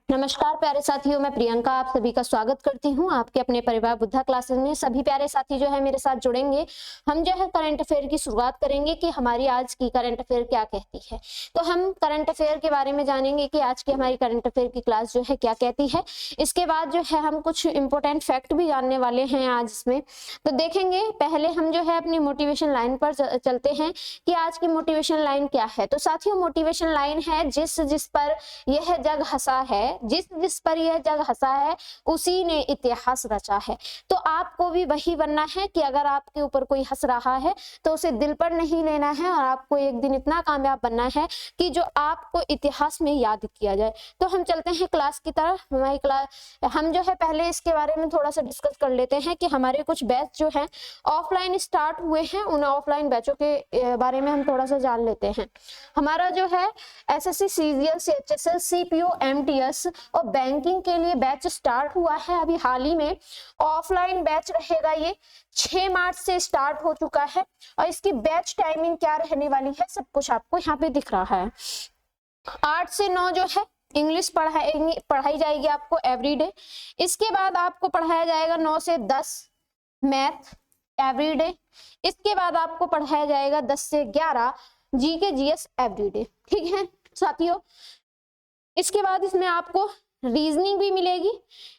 नमस्कार प्यारे साथियों, मैं प्रियंका आप सभी का स्वागत करती हूं आपके अपने परिवार बुद्धा क्लासेस में। सभी प्यारे साथी जो है मेरे साथ जुड़ेंगे। हम जो है करंट अफेयर की शुरुआत करेंगे कि हमारी आज की करंट अफेयर क्या कहती है। तो हम करंट अफेयर के बारे में जानेंगे कि आज की हमारी करंट अफेयर की क्लास जो है क्या कहती है। इसके बाद जो है हम कुछ इंपॉर्टेंट फैक्ट भी जानने वाले हैं आज इसमें। तो देखेंगे, पहले हम जो है अपनी मोटिवेशन लाइन पर चलते हैं कि आज की मोटिवेशन लाइन क्या है। तो साथियों, मोटिवेशन लाइन है जिस जिस पर यह जग हंसा है, जिस जिस पर यह जग हंसा है उसी ने इतिहास रचा है। तो आपको भी वही बनना है कि अगर आपके ऊपर कोई हंस रहा है तो उसे दिल पर नहीं लेना है और आपको एक दिन इतना कामयाब बनना है कि जो आपको इतिहास में याद किया जाए। तो हम चलते हैं क्लास की तरफ। हमारी क्लास हम जो है पहले इसके बारे में थोड़ा सा डिस्कस कर लेते हैं कि हमारे कुछ बैच जो है ऑफलाइन स्टार्ट हुए हैं, उन ऑफलाइन बैचों के बारे में हम थोड़ा सा जान लेते हैं। हमारा जो है SSC, CGL, CHSL, CPO, MTS और बैंकिंग के लिए बैच स्टार्ट हुआ है अभी हाल ही में। ऑफलाइन बैच रहेगा, ये 6 मार्च से स्टार्ट हो चुका है और इसकी बैच टाइमिंग क्या रहने वाली है सब कुछ आपको यहाँ पे दिख रहा है। 8 से 9 जो है इंग्लिश पढ़ाई जाएगी आपको एवरीडे। इसके बाद आपको पढ़ाया जाएगा 9 से 10 मैथ एवरीडे। इसके बाद आपको पढ़ाया जाएगा 10 से 11 जीके जीएस एवरीडे। ठीक है साथियों, इसके बाद इसमें आपको रीजनिंग भी मिलेगी।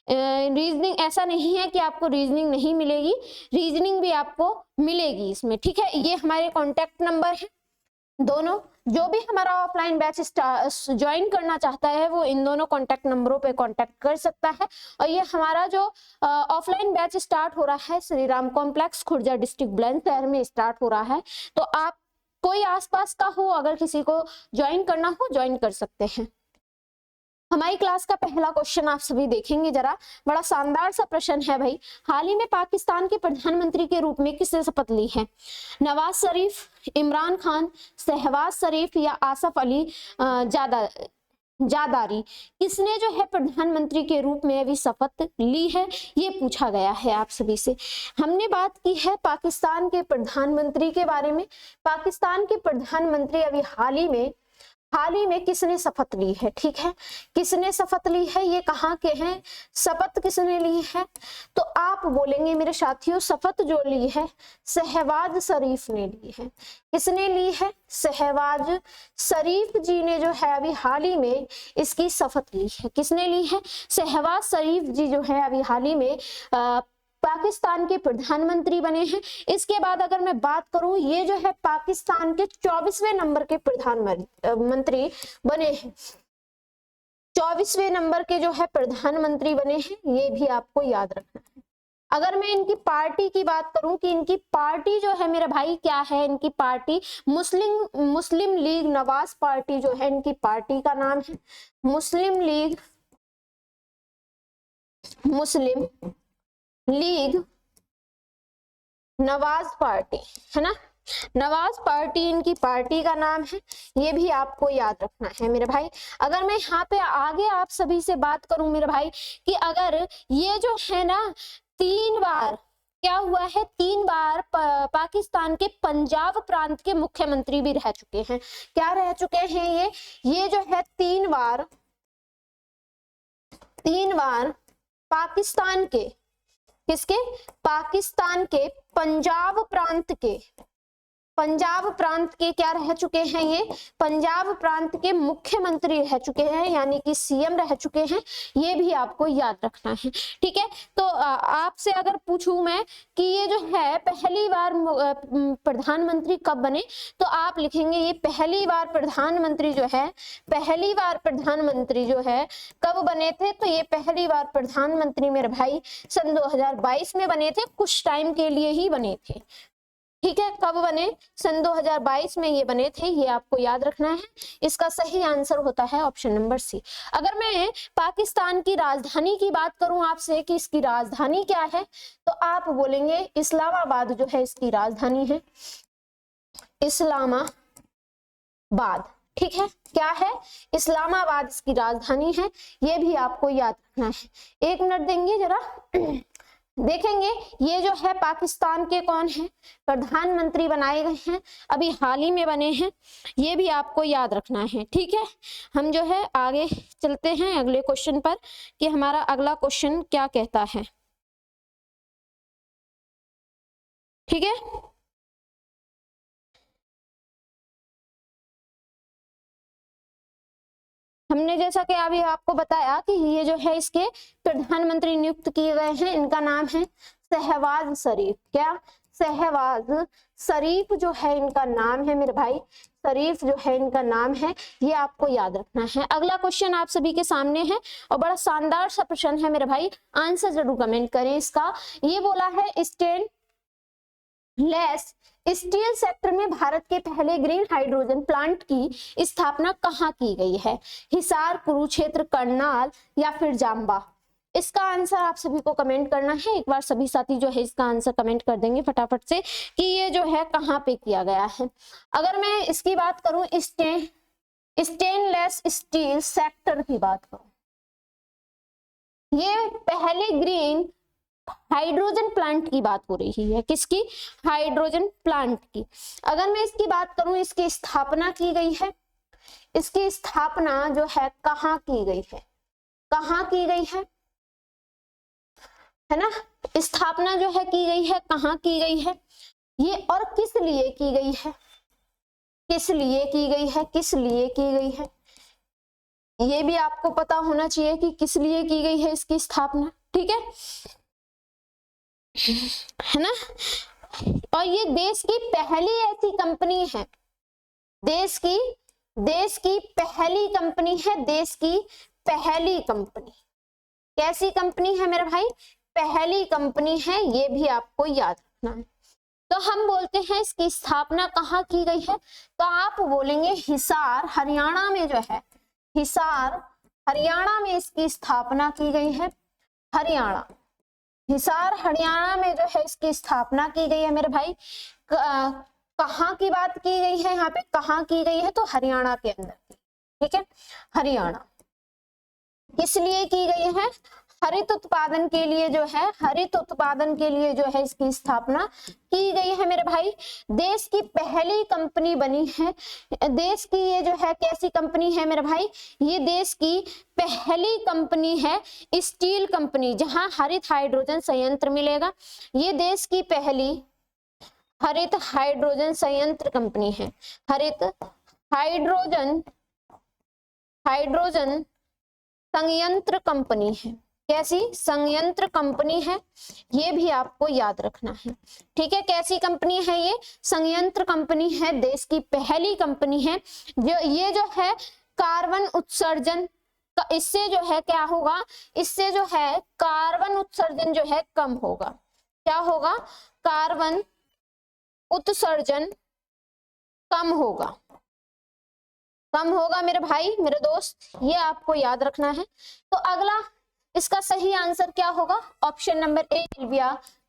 रीजनिंग ऐसा नहीं है कि आपको रीजनिंग नहीं मिलेगी, रीजनिंग भी आपको मिलेगी इसमें। ठीक है, ये हमारे कॉन्टेक्ट नंबर है दोनों। जो भी हमारा ऑफलाइन बैच ज्वाइन करना चाहता है वो इन दोनों कॉन्टेक्ट नंबरों पे कॉन्टेक्ट कर सकता है। और ये हमारा जो ऑफलाइन बैच स्टार्ट हो रहा है श्री राम कॉम्प्लेक्स, खुर्जा डिस्ट्रिक्ट, बुलंदशहर में स्टार्ट हो रहा है। तो आप कोई आसपास का हो, अगर किसी को ज्वाइन करना हो ज्वाइन कर सकते हैं। हमारी क्लास का पहला क्वेश्चन आप सभी देखेंगे, जरा बड़ा शानदार सा प्रश्न है भाई। हाल ही में पाकिस्तान के प्रधानमंत्री के रूप में किसने शपथ ली है? नवाज शरीफ, इमरान खान, शहबाज शरीफ या आसफ अली जादारी? किसने जो है प्रधानमंत्री के रूप में अभी शपथ ली है, ये पूछा गया है आप सभी से। हमने बात की है पाकिस्तान के प्रधानमंत्री के बारे में। पाकिस्तान के प्रधानमंत्री अभी हाल ही में किसने शपथ ली है? ठीक है, किसने शपथ ली है, ये कहाँ के हैं, शपथ किसने ली है? तो आप बोलेंगे मेरे साथियों, शपथ जो ली है शहबाज शरीफ ने ली है। किसने ली है? शहबाज शरीफ जी ने जो है अभी हाल ही में इसकी शपथ ली है। किसने ली है? शहबाज शरीफ जी जो है अभी हाल ही में पाकिस्तान के प्रधानमंत्री बने हैं। इसके बाद अगर मैं बात करूं, ये जो है पाकिस्तान के 24वें नंबर के प्रधानमंत्री बने हैं। 24वें नंबर के जो है प्रधानमंत्री बने हैं, ये भी आपको याद रखना है। अगर मैं इनकी पार्टी की बात करूं कि इनकी पार्टी जो है मेरे भाई क्या है, इनकी पार्टी मुस्लिम लीग नवाज पार्टी जो है, इनकी पार्टी का नाम है मुस्लिम लीग नवाज पार्टी, है ना। नवाज पार्टी इनकी पार्टी का नाम है, ये भी आपको याद रखना है मेरे भाई। अगर मैं यहाँ पे आगे आप सभी से बात करूं मेरे भाई कि अगर ये जो है ना 3 बार क्या हुआ है, 3 बार पाकिस्तान के पंजाब प्रांत के मुख्यमंत्री भी रह चुके हैं। क्या रह चुके हैं ये जो है 3 बार पाकिस्तान के, किसके? पाकिस्तान के पंजाब प्रांत के क्या रह चुके हैं? ये पंजाब प्रांत के मुख्यमंत्री रह चुके हैं, यानी कि सीएम रह चुके हैं। ये भी आपको याद रखना है। ठीक है, तो आपसे अगर पूछूं मैं कि ये जो है पहली बार प्रधानमंत्री कब बने, तो आप लिखेंगे ये पहली बार प्रधानमंत्री जो है कब बने थे? तो ये पहली बार प्रधानमंत्री मेरे भाई सन 2022 में बने थे, कुछ टाइम के लिए ही बने थे। ठीक है, कब बने? सन 2022 में ये बने थे, ये आपको याद रखना है। इसका सही आंसर होता है ऑप्शन नंबर सी। अगर मैं पाकिस्तान की राजधानी की बात करूं आपसे कि इसकी राजधानी क्या है, तो आप बोलेंगे इस्लामाबाद जो है इसकी राजधानी है, इस्लामाबाद। ठीक है, क्या है? इस्लामाबाद इसकी राजधानी है, ये भी आपको याद रखना है। 1 मिनट देंगे जरा। देखेंगे ये जो है पाकिस्तान के कौन है प्रधानमंत्री बनाए गए हैं, अभी हाल ही में बने हैं, ये भी आपको याद रखना है। ठीक है, हम जो है आगे चलते हैं अगले क्वेश्चन पर कि हमारा अगला क्वेश्चन क्या कहता है। ठीक है, हमने जैसा कि अभी आपको बताया कि ये जो है इसके प्रधानमंत्री नियुक्त किए गए हैं, इनका नाम है शहबाज शरीफ। क्या? शहबाज शरीफ जो है इनका नाम है मेरे भाई, शरीफ जो है इनका नाम है, ये आपको याद रखना है। अगला क्वेश्चन आप सभी के सामने है और बड़ा शानदार सा प्रश्न है मेरे भाई, आंसर जरूर कमेंट करें इसका। ये बोला है स्टेनलेस स्टील सेक्टर में भारत के पहले ग्रीन हाइड्रोजन प्लांट की स्थापना कहाँ की गई है? हिसार, कुरुक्षेत्र, करनाल या फिर जाम्बा? इसका आंसर आप सभी को कमेंट करना है। एक बार सभी साथी जो है इसका आंसर कमेंट कर देंगे फटाफट से कि ये जो है कहाँ पे किया गया है। अगर मैं इसकी बात करूं, स्टेनलेस स्टील सेक्टर की बात करूं, ये पहले ग्रीन हाइड्रोजन प्लांट की बात हो रही है। किसकी? हाइड्रोजन प्लांट की। अगर मैं इसकी बात करूं, इसकी स्थापना की गई है, इसकी स्थापना जो है कहाँ की गई है? कहाँ की गई है ना? स्थापना जो है की गई है, कहाँ की गई है ये, और किस लिए की गई है? किस लिए की गई है? किस लिए की गई है? ये भी आपको पता होना चाहिए कि किस लिए की गई है इसकी स्थापना। ठीक है ना? और ये देश की पहली ऐसी कंपनी है, देश की पहली कंपनी है, देश की पहली कंपनी। कैसी कंपनी है मेरे भाई? पहली कंपनी है, ये भी आपको याद रखना है। तो हम बोलते हैं इसकी स्थापना कहाँ की गई है, तो आप बोलेंगे हिसार, हरियाणा में जो है, हिसार हरियाणा में इसकी स्थापना की गई है। हरियाणा, हिसार हरियाणा में जो है इसकी स्थापना की गई है मेरे भाई। कहाँ की बात की गई है यहाँ पे, कहाँ की गई है? तो हरियाणा के अंदर की। ठीक है, हरियाणा। किस लिए की गई है? हरित उत्पादन के लिए जो है, हरित उत्पादन के लिए जो है इसकी स्थापना की गई है मेरे भाई। देश की पहली कंपनी बनी है, देश की ये जो है कैसी कंपनी है मेरे भाई? ये देश की पहली कंपनी है, स्टील कंपनी, जहां हरित हाइड्रोजन संयंत्र मिलेगा। ये देश की पहली हरित हाइड्रोजन संयंत्र कंपनी है, हरित हाइड्रोजन संयंत्र कंपनी है। कैसी? संयंत्र कंपनी है, ये भी आपको याद रखना है। ठीक है, कैसी कंपनी है ये? संयंत्र कंपनी है, देश की पहली कंपनी है। ये जो है कार्बन उत्सर्जन, इससे जो है क्या होगा? इससे जो है कार्बन उत्सर्जन जो है कम होगा। क्या होगा? कार्बन उत्सर्जन कम होगा, कम होगा मेरे भाई, मेरे दोस्त, ये आपको याद रखना है। तो अगला इसका सही आंसर क्या होगा? Option number A will be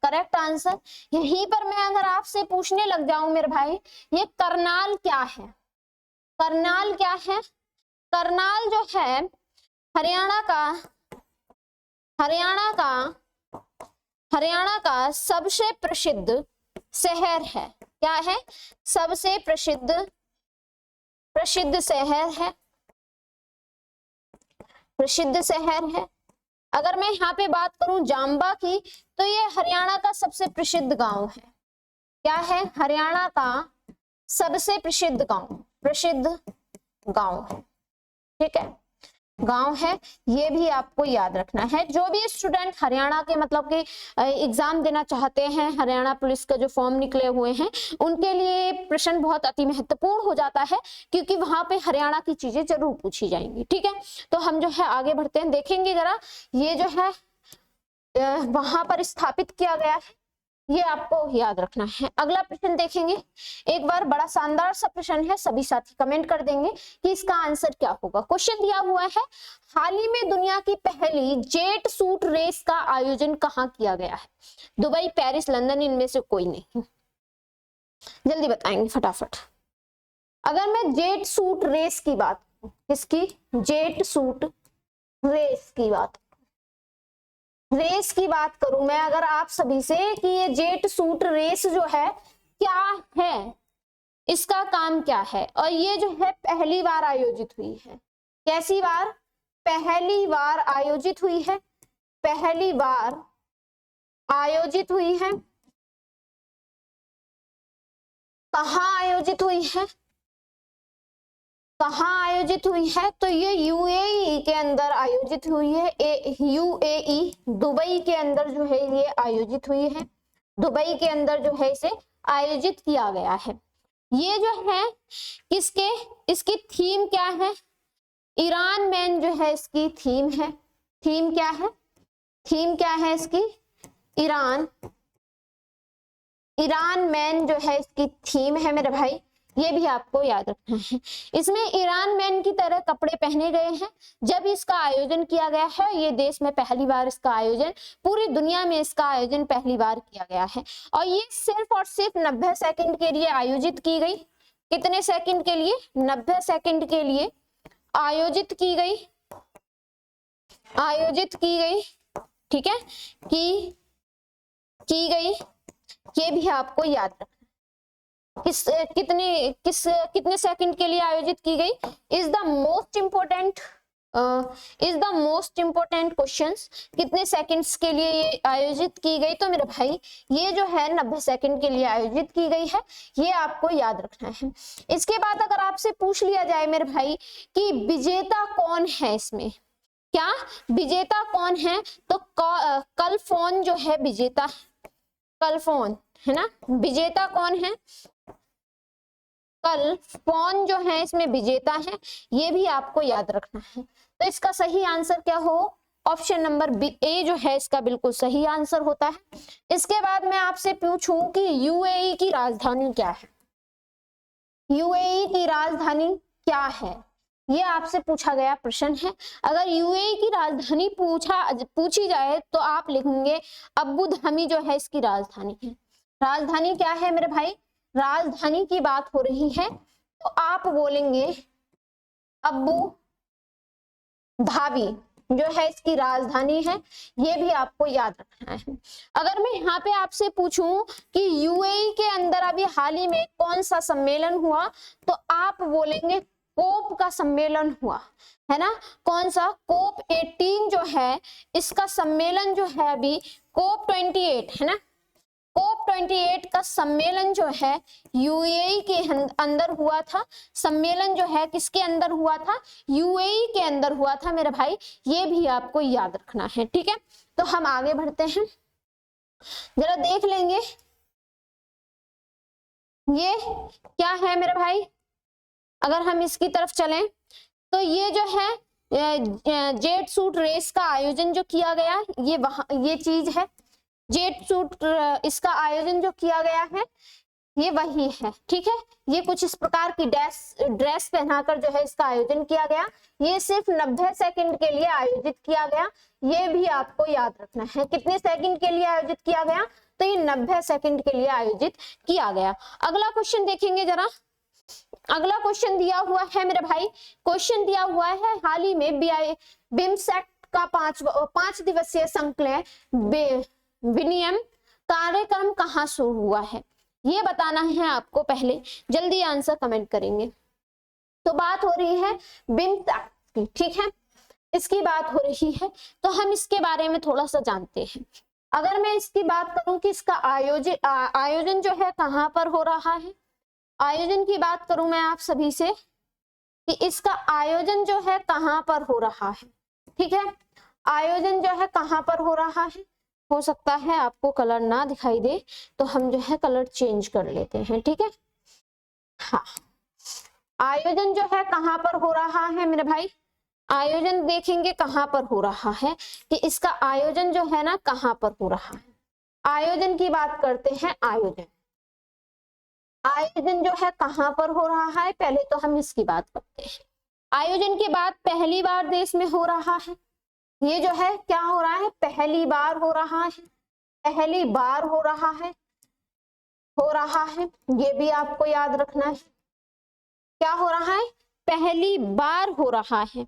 correct answer. यहीं पर मैं अगर आपसे पूछने लग जाऊं मेरे भाई, ये करनाल क्या है? करनाल क्या है? करनाल जो है हरियाणा का सबसे प्रसिद्ध शहर है। क्या है? सबसे प्रसिद्ध शहर है, प्रसिद्ध शहर है। अगर मैं यहाँ पे बात करूं जाम्बा की, तो ये हरियाणा का सबसे प्रसिद्ध गांव है। क्या है? हरियाणा का सबसे प्रसिद्ध गांव है। ठीक है, गांव है, ये भी आपको याद रखना है। जो भी स्टूडेंट हरियाणा के मतलब कि एग्जाम देना चाहते हैं, हरियाणा पुलिस का जो फॉर्म निकले हुए हैं, उनके लिए प्रश्न बहुत अति महत्वपूर्ण हो जाता है, क्योंकि वहां पे हरियाणा की चीजें जरूर पूछी जाएंगी। ठीक है, तो हम जो है आगे बढ़ते हैं, देखेंगे जरा ये जो है वहां पर स्थापित किया गया है, ये आपको याद रखना है। अगला प्रश्न देखेंगे, एक बार बड़ा शानदार सा प्रश्न है, सभी साथी कमेंट कर देंगे कि इसका आंसर क्या होगा। क्वेश्चन दिया हुआ है, हाल ही में दुनिया की पहली जेट सूट रेस का आयोजन कहाँ किया गया है? दुबई, पेरिस, लंदन, इनमें से कोई नहीं। जल्दी बताएंगे फटाफट। अगर मैं जेट सूट रेस की बात, किसकी? जेट सूट रेस की बात, रेस की बात करूं मैं अगर आप सभी से कि ये जेट सूट रेस जो है क्या है, इसका काम क्या है, और ये जो है पहली बार आयोजित हुई है। कैसी बार? पहली बार आयोजित हुई है। पहली बार आयोजित हुई है। कहाँ आयोजित हुई है? कहाँ आयोजित हुई है? तो ये यूएई के अंदर आयोजित हुई है। यूएई दुबई के अंदर जो है ये आयोजित हुई है। दुबई के अंदर जो है इसे आयोजित किया गया है। ये जो है किसके, इसकी थीम क्या है? ईरान मैन जो है इसकी थीम है। थीम क्या है? थीम क्या है इसकी? ईरान मैन जो है इसकी थीम है मेरे भाई, ये भी आपको याद रखना है। इसमें ईरान मैन की तरह कपड़े पहने गए हैं जब इसका आयोजन किया गया है। ये देश में पहली बार इसका आयोजन, पूरी दुनिया में इसका आयोजन पहली बार किया गया है। और ये सिर्फ और सिर्फ 90 सेकंड के लिए आयोजित की गई। कितने सेकंड के लिए? 90 सेकंड के लिए आयोजित की गई। आयोजित की गई, ठीक है, की गई। ये भी आपको याद रखना। कितने सेकंड के लिए आयोजित की गई? Is the most important questions. कितने सेकंड्स के लिए ये आयोजित की गई? तो मेरे भाई ये जो है 90 सेकंड के लिए आयोजित की गई है, ये आपको याद रखना है। इसके बाद अगर आपसे पूछ लिया जाए मेरे भाई कि विजेता कौन है इसमें, क्या विजेता कौन है, तो कल फोन जो है विजेता, कल फोन है ना, विजेता कौन है? कल फोन जो है इसमें विजेता है, ये भी आपको याद रखना है। तो इसका सही आंसर क्या हो? ऑप्शन नंबर बी ए जो है इसका बिल्कुल सही आंसर होता है। इसके बाद मैं आपसे पूछूं कि यूएई की राजधानी क्या है? यूएई की राजधानी क्या है? ये आपसे पूछा गया प्रश्न है। अगर यूएई की राजधानी पूछी जाए तो आप लिखेंगे अबू धाबी जो है इसकी राजधानी है। राजधानी क्या है मेरे भाई? राजधानी की बात हो रही है तो आप बोलेंगे अबू धाबी जो है इसकी राजधानी है। ये भी आपको याद रखना है। अगर मैं यहाँ पे आपसे पूछूं कि यूएई के अंदर अभी हाल ही में कौन सा सम्मेलन हुआ, तो आप बोलेंगे कोप का सम्मेलन हुआ है ना। कौन सा? कोप 18 जो है इसका सम्मेलन जो है अभी कोप 28 है ना। कोप 28 का सम्मेलन जो है यूएई के अंदर हुआ था। सम्मेलन जो है किसके अंदर हुआ था? यूएई के अंदर हुआ था मेरे भाई। ये भी आपको याद रखना है, ठीक है। तो हम आगे बढ़ते हैं, जरा देख लेंगे ये क्या है मेरे भाई। अगर हम इसकी तरफ चलें तो ये जो है जेट सूट रेस का आयोजन जो किया गया, ये चीज है। जेट सूट इसका आयोजन जो किया गया है ये वही है, ठीक है। ये कुछ इस प्रकार की ड्रेस पहनाकर जो है इसका आयोजन किया गया। ये सिर्फ 90 सेकंड के लिए आयोजित किया गया। ये भी आपको याद रखना है। कितने सेकंड के लिए आयोजित किया गया? तो ये 90 सेकंड के लिए आयोजित किया गया। अगला क्वेश्चन देखेंगे जरा। अगला क्वेश्चन दिया हुआ है मेरे भाई, क्वेश्चन दिया हुआ है हाल ही में बिमस्टेक का 5 दिवसीय संकल्प विनियम कार्यक्रम कहाँ शुरू हुआ है, ये बताना है आपको। पहले जल्दी आंसर कमेंट करेंगे। तो बात हो रही है बिमस्टेक की, ठीक है, इसकी बात हो रही है। तो हम इसके बारे में थोड़ा सा जानते हैं। अगर मैं इसकी बात करूं कि इसका आयोजन जो है कहाँ पर हो रहा है, आयोजन की बात करूं मैं आप सभी से कि इसका आयोजन जो है कहाँ पर हो रहा है, ठीक है। आयोजन जो है कहाँ पर हो रहा है, हो सकता है आपको कलर ना दिखाई दे तो हम जो है कलर चेंज कर लेते हैं, ठीक है। हाँ, आयोजन जो है कहाँ पर हो रहा है मेरे भाई, आयोजन देखेंगे कहाँ पर हो रहा है कि इसका आयोजन जो है ना कहाँ पर हो रहा है। आयोजन की बात करते हैं। आयोजन जो है कहाँ पर हो रहा है, पहले तो हम इसकी बात करते हैं। आयोजन के बाद पहली बार देश में हो रहा है। ये जो है क्या हो रहा है, पहली बार हो रहा है। पहली बार हो रहा है, ये भी आपको याद रखना है। क्या हो रहा है? पहली बार हो रहा है।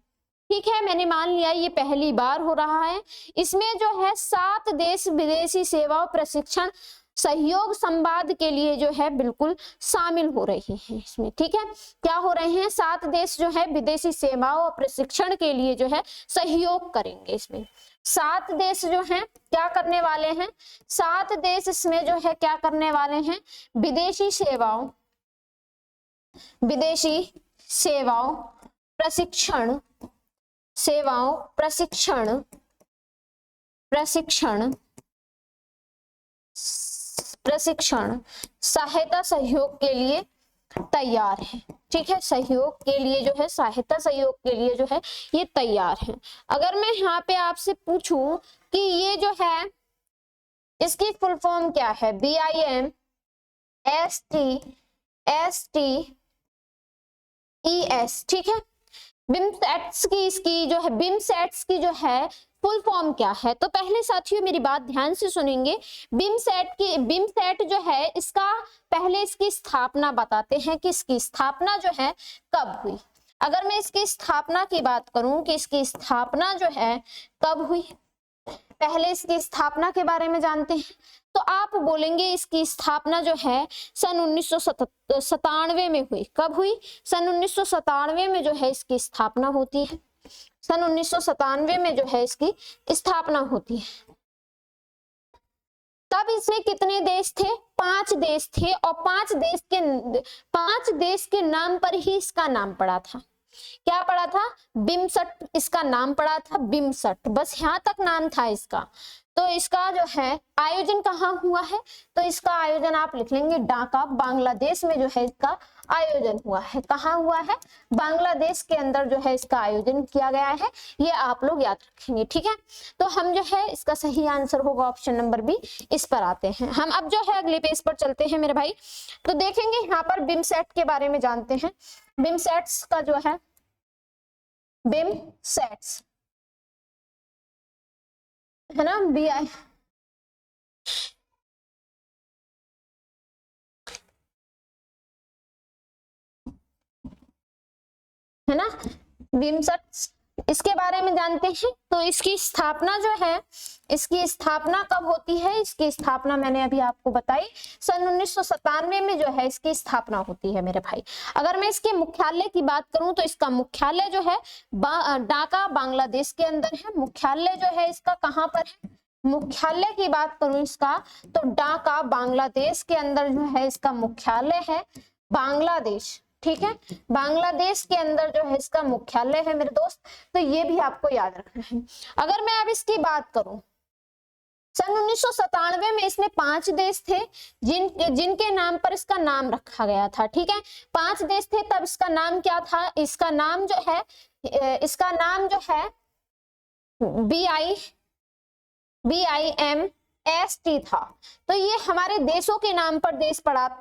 ठीक है, मैंने मान लिया ये पहली बार हो रहा है। इसमें जो है 7 देश विदेशी सेवाओं प्रशिक्षण सहयोग संवाद के लिए जो है बिल्कुल शामिल हो रहे हैं इसमें। ठीक है, क्या हो रहे हैं, 7 देश जो है विदेशी सेवाओं और प्रशिक्षण के लिए जो है सहयोग करेंगे। इसमें 7 देश जो हैं क्या करने वाले हैं, 7 देश इसमें जो है क्या करने वाले हैं, विदेशी सेवाओं प्रशिक्षण सहायता सहयोग के लिए तैयार है। ठीक है, सहयोग के लिए जो है, सहायता सहयोग के लिए जो है ये तैयार है। अगर मैं यहाँ पे आपसे पूछूं कि ये जो है इसकी फुल फॉर्म क्या है, BIMSTES। ठीक है, बिमसेट्स की इसकी जो है, बिमसेट्स की जो है फुल फॉर्म क्या है, तो पहले साथियों मेरी बात ध्यान से सुनेंगे। बिमसेट जो है इसका पहले इसकी स्थापना बताते हैं कि इसकी स्थापना जो है कब हुई। अगर मैं इसकी स्थापना की बात करूं कि इसकी स्थापना जो है कब हुई, पहले इसकी स्थापना के बारे में जानते हैं, तो आप बोलेंगे इसकी स्थापना जो है सन 1997 में हुई। कब हुई, सन 1997 में जो है इसकी स्थापना होती है। सन 1997 में जो है इसकी स्थापना होती है। तब इसमें कितने देश थे, 5 देश थे, और 5 देश के नाम पर ही इसका नाम पड़ा था। क्या पड़ा था, बिमसट इसका नाम पड़ा था, बिमसट, बस यहाँ तक नाम था इसका। तो इसका जो है आयोजन कहाँ हुआ है, तो इसका आयोजन आप लिख लेंगे ढाका, बांग्लादेश में जो है इसका आयोजन हुआ है। कहाँ हुआ है, बांग्लादेश के अंदर जो है इसका आयोजन किया गया है, ये आप लोग याद रखेंगे। ठीक है, तो हम जो है इसका सही आंसर होगा ऑप्शन नंबर बी। इस पर आते हैं हम, अब जो है अगले पेज पर चलते हैं मेरे भाई। तो देखेंगे यहाँ पर बिमसेट के बारे में जानते हैं। बिमसेट्स का जो है, बिमसेट्स है ना, BI है ना, बिमसेट्स, इसके बारे में जानते हैं। तो इसकी स्थापना जो है, इसकी स्थापना कब होती है, इसकी स्थापना मैंने अभी आपको बताई, सन 1997 में जो है इसकी स्थापना होती है मेरे भाई। अगर मैं इसके मुख्यालय की बात करूं तो इसका मुख्यालय जो है ढाका बांग्लादेश के अंदर है। मुख्यालय जो है इसका कहां पर है, मुख्यालय की बात करूं इसका तो ढाका बांग्लादेश के अंदर जो है इसका मुख्यालय है, बांग्लादेश। ठीक है, बांग्लादेश के अंदर जो है इसका मुख्यालय है मेरे दोस्त, तो ये भी आपको याद रखना है। अगर मैं अब इसकी बात करूं, सन 1997 में इसमें 5 देश थे जिनके नाम पर इसका नाम रखा गया था। ठीक है, 5 देश थे, तब इसका नाम क्या था, इसका नाम जो है BIMST था। तो ये हमारे देशों के नाम पर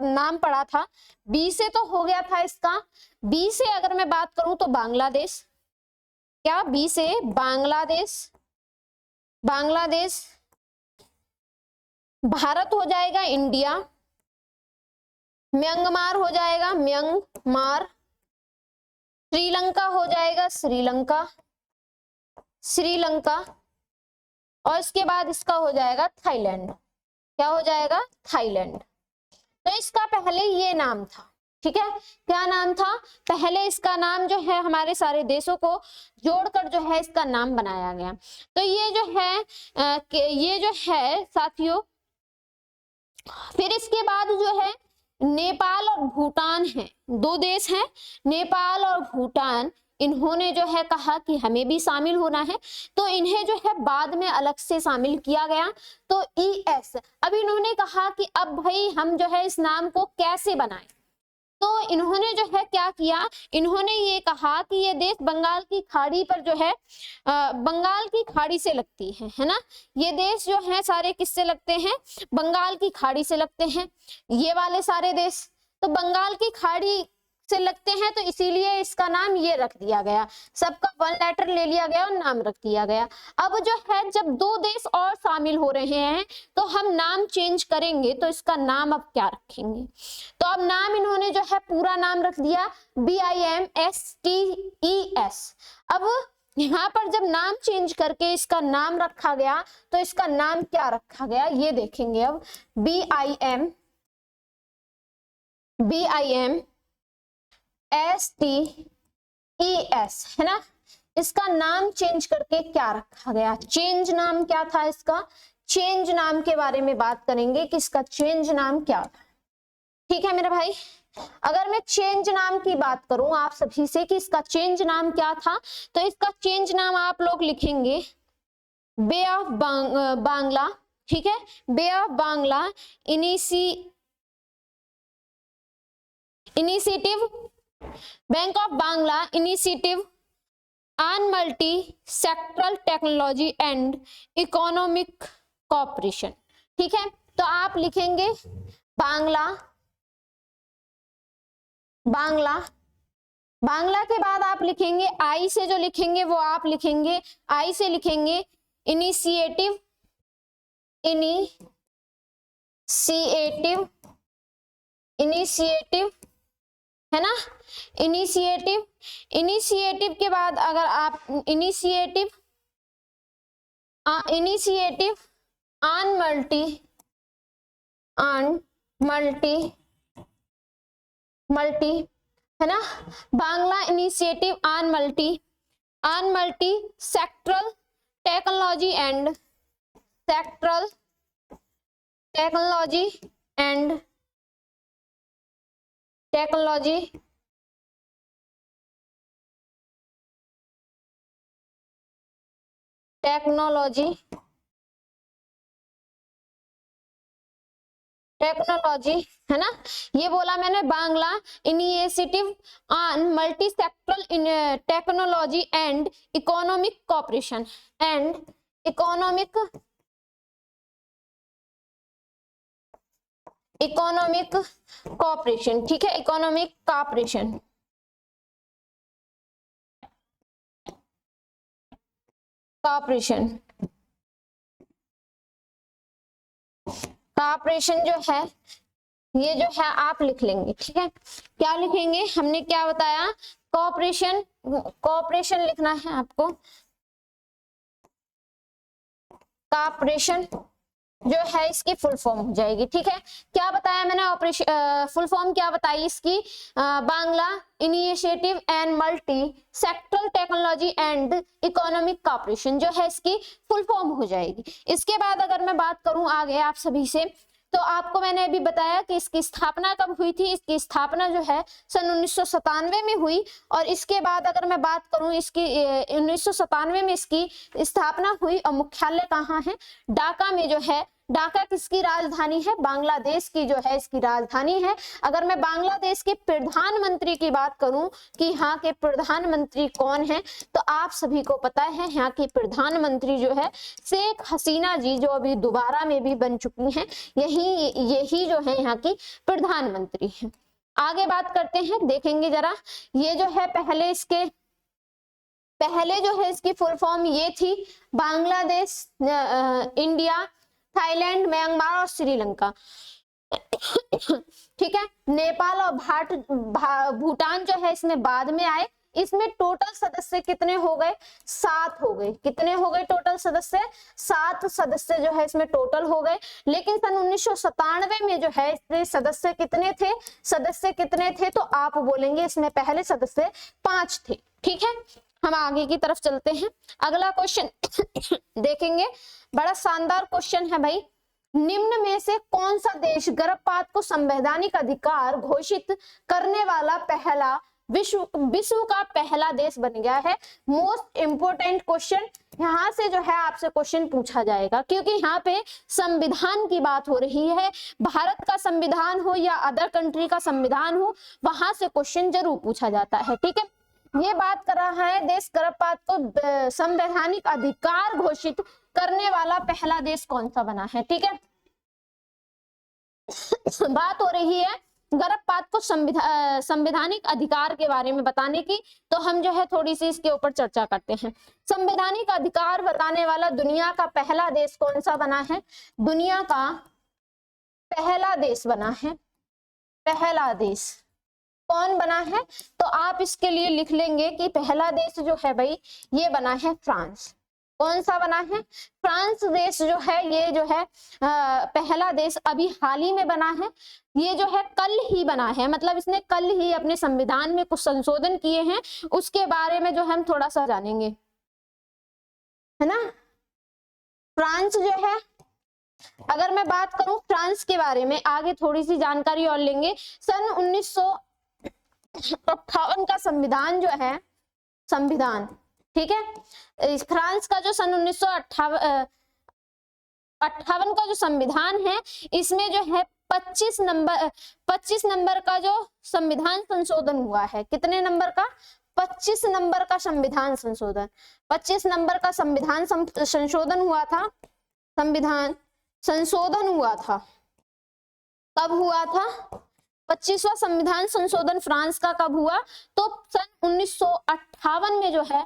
नाम पड़ा था। बी से तो हो गया था इसका, बी से अगर मैं बात करूं तो बांग्लादेश, क्या बी से बांग्लादेश, भारत हो जाएगा इंडिया, म्यांमार हो जाएगा म्यांमार, श्रीलंका हो जाएगा श्रीलंका, और इसके बाद इसका हो जाएगा थाईलैंड। क्या हो जाएगा, थाईलैंड। तो इसका पहले ये नाम था। ठीक है, क्या नाम था, पहले इसका नाम जो है हमारे सारे देशों को जोड़कर जो है इसका नाम बनाया गया। तो ये जो है साथियों, फिर इसके बाद जो है नेपाल और भूटान है, 2 देश हैं, नेपाल और भूटान। इन्होंने जो है कहा कि हमें भी शामिल होना है, तो इन्हें जो है बाद में अलग से शामिल किया गया। तो ES, अब इन्होंने कहा कि अब भाई हम जो है इस नाम को कैसे बनाएं, तो इन्होंने जो है क्या किया, इन्होंने ये कहा कि ये देश बंगाल की खाड़ी पर जो है बंगाल की खाड़ी से लगती है ना, ये देश जो है सारे किससे लगते हैं, बंगाल की खाड़ी से लगते हैं। ये वाले सारे देश तो बंगाल की खाड़ी से लगते हैं, तो इसीलिए इसका नाम ये रख दिया गया, सबका 1 लेटर ले लिया गया और नाम रख दिया गया। अब जो है जब 2 देश और शामिल हो रहे हैं तो हम नाम चेंज करेंगे, तो इसका नाम अब क्या रखेंगे, तो अब नाम इन्होंने जो है पूरा नाम रख दिया BIMSTES। अब यहाँ पर जब नाम चेंज करके इसका नाम रखा गया तो इसका नाम क्या रखा गया ये देखेंगे। अब BIM STES है ना, इसका नाम चेंज करके क्या रखा गया, चेंज नाम क्या था इसका, चेंज नाम के बारे में बात करेंगे कि इसका चेंज नाम क्या था। ठीक है मेरे भाई, अगर मैं चेंज नाम की बात करूं आप सभी से कि इसका चेंज नाम क्या था, तो इसका चेंज नाम आप लोग लिखेंगे बे ऑफ बांग्ला। ठीक है, बे ऑफ बांग्ला इनिशिएटिव, बैंक of Bengal initiative on multi sectoral technology and economic cooperation. ठीक है, तो आप लिखेंगे बांग्ला, बांग्ला, बांग्ला के बाद आप लिखेंगे आई से जो लिखेंगे वो आप लिखेंगे, आई से लिखेंगे इनिशिएटिव, इनिशिएटिव है ना, इनिशिएटिव के बाद अगर आप इनिशिएटिव ऑन मल्टी है ना, Bangla initiative on multi sectoral technology and technology है ना, ये बोला मैंने Bangla initiative on multi sectoral technology and economic corporation economic cooperation. ठीक है, इकोनॉमिक कॉपरेशन, कॉपरेशन जो है ये जो है आप लिख लेंगे। ठीक है, क्या लिखेंगे, हमने क्या बताया, कॉपरेशन लिखना है आपको, कॉपरेशन जो है इसकी फुल फॉर्म हो जाएगी। ठीक है, क्या बताया मैंने, ऑपरेशन फुल फॉर्म क्या बताई इसकी, Bangla initiative and multi sectoral technology and economic corporation जो है इसकी फुल फॉर्म हो जाएगी। इसके बाद अगर मैं बात करूं आगे आप सभी से, तो आपको मैंने अभी बताया कि इसकी स्थापना कब हुई थी, इसकी स्थापना जो है सन 1997 में हुई। और इसके बाद अगर मैं बात करूं इसकी 1997 में इसकी स्थापना हुई और मुख्यालय कहाँ है, ढाका में जो है, ढाका किसकी राजधानी है, बांग्लादेश की जो है इसकी राजधानी है। अगर मैं बांग्लादेश के प्रधानमंत्री की बात करूं कि यहाँ के प्रधानमंत्री कौन है, तो आप सभी को पता है यहाँ की प्रधानमंत्री जो है शेख हसीना जी, जो अभी दोबारा में भी बन चुकी हैं, यही जो है यहाँ की प्रधानमंत्री है। आगे बात करते हैं, देखेंगे जरा, ये जो है पहले जो है इसकी फुल फॉर्म ये थी, बांग्लादेश, इंडिया, थाईलैंड, म्यांमार और श्रीलंका। ठीक है, नेपाल और भूटान जो है इसमें बाद में आए। इसमें टोटल सदस्य कितने हो गए, 7 हो गए। कितने हो गए टोटल सदस्य, 7 सदस्य जो है इसमें टोटल हो गए। लेकिन सन 1997 में जो है इसमें सदस्य कितने थे, तो आप बोलेंगे इसमें पहले सदस्य 5 थे। ठीक है, हम आगे की तरफ चलते हैं, अगला क्वेश्चन देखेंगे, बड़ा शानदार क्वेश्चन है भाई। निम्न में से कौन सा देश गर्भपात को संवैधानिक अधिकार घोषित करने वाला पहला विश्व का पहला देश बन गया है। मोस्ट इंपोर्टेंट क्वेश्चन, यहाँ से जो है आपसे क्वेश्चन पूछा जाएगा, क्योंकि यहाँ पे संविधान की बात हो रही है। भारत का संविधान हो या अदर कंट्री का संविधान हो, वहां से क्वेश्चन जरूर पूछा जाता है। ठीक है, ये बात कर रहा है देश गर्भपात को संवैधानिक अधिकार घोषित करने वाला पहला देश कौन सा बना है। ठीक है, बात हो रही है गर्भपात को संवैधानिक अधिकार के बारे में बताने की, तो हम जो है थोड़ी सी इसके ऊपर चर्चा करते हैं। संवैधानिक अधिकार बताने वाला दुनिया का पहला देश कौन सा बना है, दुनिया का पहला देश बना है, पहला देश कौन बना है? तो आप इसके लिए लिख लेंगे कि पहला देश जो है भाई ये बना है फ्रांस। कौन सा बना है? फ्रांस देश जो है ये जो है पहला देश अभी हाल ही में बना है। ये जो है कल ही बना है, मतलब इसने कल ही अपने संविधान में कुछ संशोधन किए हैं, उसके बारे में जो हम थोड़ा सा जानेंगे, है ना। फ्रांस जो है, अगर मैं बात करूं फ्रांस के बारे में आगे थोड़ी सी जानकारी और लेंगे। सन 1958 का संविधान जो है, संविधान, ठीक है, फ्रांस का जो सन 1958 का जो संविधान है, इसमें जो है 25 नंबर का जो संविधान संशोधन हुआ है। कितने नंबर का? 25 नंबर का संविधान संशोधन, 25 नंबर का संविधान संशोधन हुआ था। संविधान संशोधन हुआ था, कब हुआ था? 25वां संविधान संशोधन फ्रांस का कब हुआ? तो सन 1958 में जो है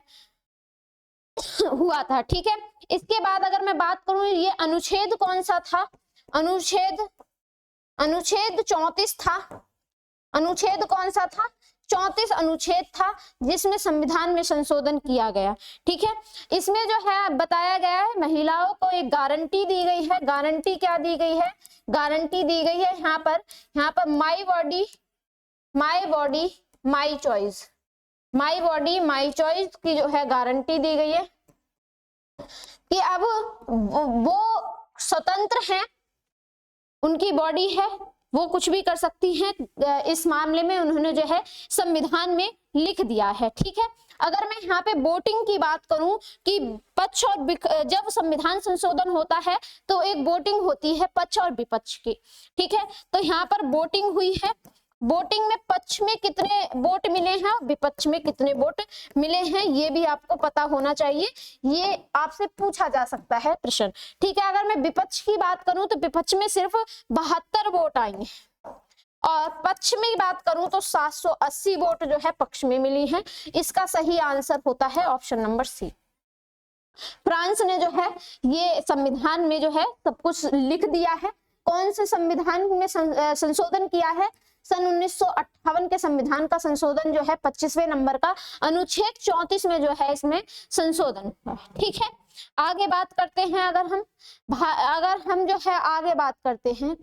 हुआ था, ठीक है। इसके बाद अगर मैं बात करूं, ये अनुच्छेद कौन सा था? अनुच्छेद 34 था। अनुच्छेद कौन सा था? 34 अनुच्छेद था जिसमें संविधान में संशोधन किया गया, ठीक है। इसमें जो है बताया गया है महिलाओं को एक गारंटी दी गई है। गारंटी क्या दी गई है? गारंटी दी गई है यहाँ पर my body my choice, my body my choice की जो है गारंटी दी गई है कि अब वो स्वतंत्र हैं, उनकी बॉडी है, वो कुछ भी कर सकती हैं। इस मामले में उन्होंने जो है संविधान में लिख दिया है, ठीक है। अगर मैं यहाँ पे वोटिंग की बात करूं कि पक्ष और जब संविधान संशोधन होता है तो एक वोटिंग होती है पक्ष और विपक्ष की, ठीक है। तो यहाँ पर वोटिंग हुई है। वोटिंग में पक्ष में कितने वोट मिले हैं, विपक्ष में कितने वोट मिले हैं, ये भी आपको पता होना चाहिए। ये आपसे पूछा जा सकता है प्रश्न, ठीक है। अगर मैं विपक्ष की बात करूं तो विपक्ष में सिर्फ 72 वोट आएंगे और पक्ष में बात करूं तो 780 वोट जो है पक्ष में मिली हैं। इसका सही आंसर होता है ऑप्शन नंबर सी। फ्रांस ने जो है ये संविधान में जो है सब कुछ लिख दिया है। कौन से संविधान में संशोधन किया है? सन 1958 के संविधान का संशोधन जो है 25वें नंबर का अनुच्छेद 34 में जो है इसमें संशोधन हुआ, ठीक है। आगे बात करते हैं। अगर हम जो है आगे बात करते हैं,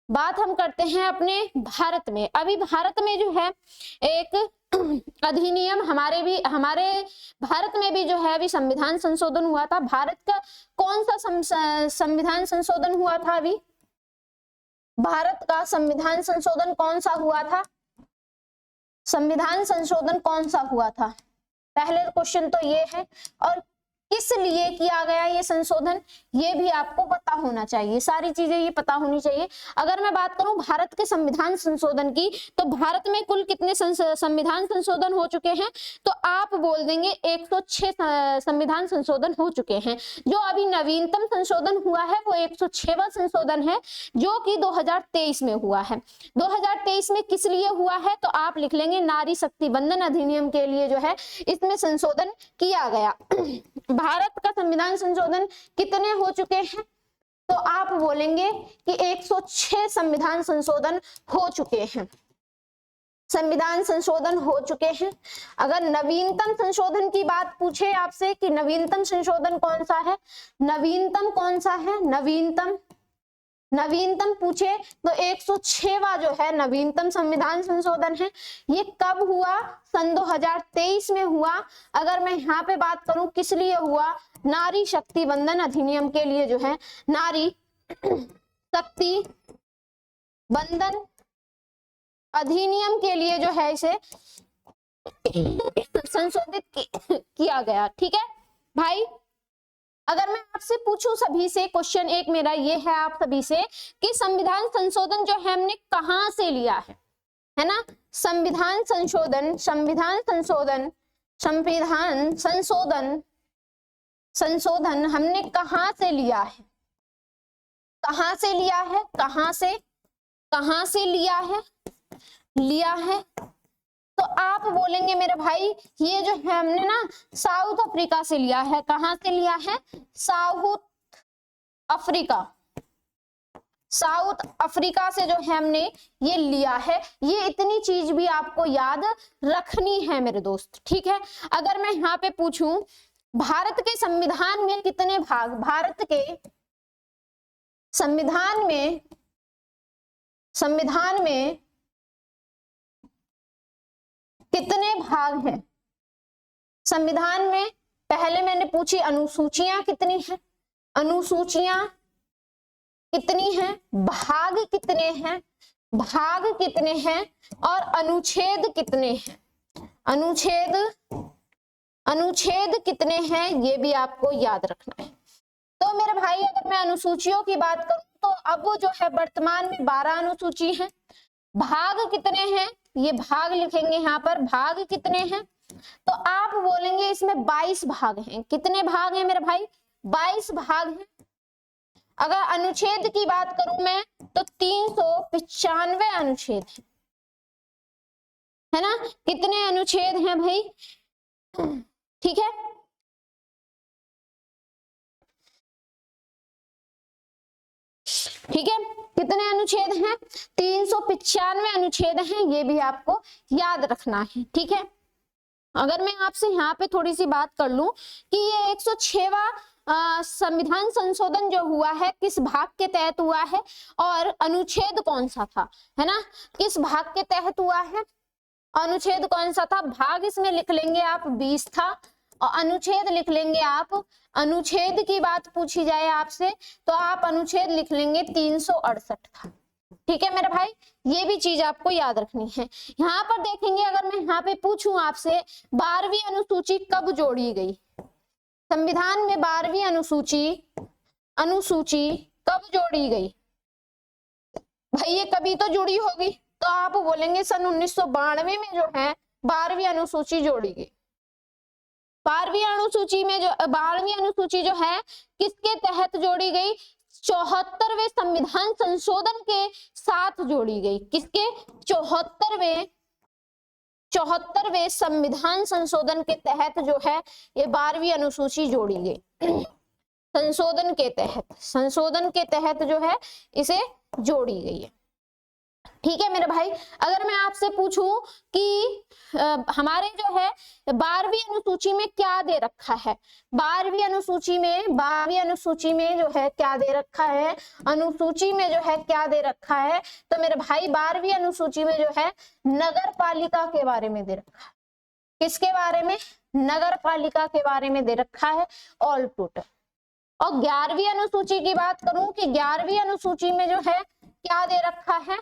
बात हम करते हैं अपने भारत में। अभी भारत में जो है एक अधिनियम हमारे भारत में भी जो है अभी संविधान संशोधन हुआ था। भारत का कौन सा संविधान संशोधन हुआ था? अभी भारत का संविधान संशोधन कौन सा हुआ था? संविधान संशोधन कौन सा हुआ था? पहले क्वेश्चन तो ये है, और किस लिए किया गया ये संशोधन, ये भी आपको पता होना चाहिए। सारी चीजें ये पता होनी चाहिए। अगर मैं बात करूं भारत के संविधान संशोधन की, तो भारत में कुल कितने संविधान संशोधन हो चुके हैं? तो आप बोल देंगे 106 संविधान संशोधन हो चुके हैं। जो अभी नवीनतम संशोधन हुआ है वो 106वां संशोधन है, जो कि 2023 में हुआ है। 2023 में किस लिए हुआ है? तो आप लिख लेंगे नारी शक्ति वंदन अधिनियम के लिए जो है इसमें संशोधन किया गया। भारत का संविधान संशोधन कितने हो चुके हैं? तो आप बोलेंगे कि 106 संविधान संशोधन हो चुके हैं। संविधान संशोधन हो चुके हैं। अगर नवीनतम संशोधन की बात पूछे आपसे कि नवीनतम संशोधन कौन सा है, नवीनतम कौन सा है, नवीनतम पूछे तो 106वां जो है नवीनतम संविधान संशोधन है। ये कब हुआ? सन 2023 में हुआ। अगर मैं यहाँ पे बात करूं किस लिए हुआ, नारी शक्ति वंदन अधिनियम के लिए जो है नारी शक्ति वंदन अधिनियम के लिए जो है इसे संशोधित किया गया, ठीक है भाई। अगर मैं आपसे पूछूं सभी से, क्वेश्चन एक मेरा ये है आप सभी से कि संविधान संशोधन जो है हमने कहां से लिया है ना? संविधान संशोधन हमने कहां से लिया है? कहां से लिया है? कहां से लिया है? तो आप बोलेंगे मेरे भाई ये जो है हमने ना साउथ अफ्रीका से लिया है। कहां से लिया है? साउथ अफ्रीका साउथ अफ्रीका से जो है हमने ये लिया है। ये इतनी चीज भी आपको याद रखनी है मेरे दोस्त, ठीक है। अगर मैं यहाँ पे पूछूं भारत के संविधान में कितने भाग, भारत के संविधान में कितने भाग हैं? संविधान में पहले मैंने पूछी अनुसूचियां कितनी हैं, अनुसूचियां कितनी हैं, भाग कितने हैं, भाग कितने हैं और अनुच्छेद कितने हैं, अनुच्छेद कितने हैं, ये भी आपको याद रखना है। तो मेरे भाई अगर मैं अनुसूचियों की बात करूं तो अब जो है वर्तमान में 12 अनुसूची है। भाग कितने हैं, ये भाग लिखेंगे यहाँ पर, भाग कितने हैं, तो आप बोलेंगे इसमें 22 भाग हैं। कितने भाग हैं मेरे भाई? 22 भाग हैं। अगर अनुच्छेद की बात करूं मैं तो 395 अनुच्छेद है ना। कितने अनुच्छेद हैं भाई? ठीक है, ठीक है, कितने अनुच्छेद हैं? 395 अनुच्छेद हैं, ये भी आपको याद रखना है, ठीक है। अगर मैं आपसे यहाँ पे थोड़ी सी बात कर लूं कि ये 106वां संविधान संशोधन जो हुआ है किस भाग के तहत हुआ है और अनुच्छेद कौन सा था, है ना, किस भाग के तहत हुआ है, अनुच्छेद कौन सा था? भाग इसमें लिख लेंगे आप 20 था और अनुच्छेद लिख लेंगे आप, अनुच्छेद की बात पूछी जाए आपसे तो आप अनुच्छेद लिख लेंगे 368 था, ठीक है मेरे भाई। ये भी चीज आपको याद रखनी है। यहाँ पर देखेंगे अगर मैं यहाँ पे पूछूं आपसे 12वीं अनुसूची कब जोड़ी गई, संविधान में 12वीं अनुसूची कब जोड़ी गई? भाई ये कभी तो जुड़ी होगी, तो आप बोलेंगे सन 1992 में जो है 12वीं अनुसूची जोड़ी गई। 12वीं अनुसूची जो है किसके तहत जोड़ी गई? 74वें संविधान संशोधन के साथ जोड़ी गई। किसके? 74वें संविधान संशोधन के तहत जो है ये 12वीं अनुसूची जोड़ी गई। संशोधन के तहत जो है इसे जोड़ी गई है, ठीक है मेरे भाई। अगर मैं आपसे पूछूं कि हमारे जो है 12वीं अनुसूची में क्या दे रखा है, 12वीं अनुसूची में जो है क्या दे रखा है, अनुसूची में जो है क्या दे रखा है, तो मेरे भाई 12वीं अनुसूची में जो है नगर पालिका के बारे में दे रखा है। किसके बारे में? नगर पालिका के बारे में दे रखा है ऑल टोटल। और 11वीं अनुसूची की बात करूं कि 11वीं अनुसूची में जो है क्या दे रखा है,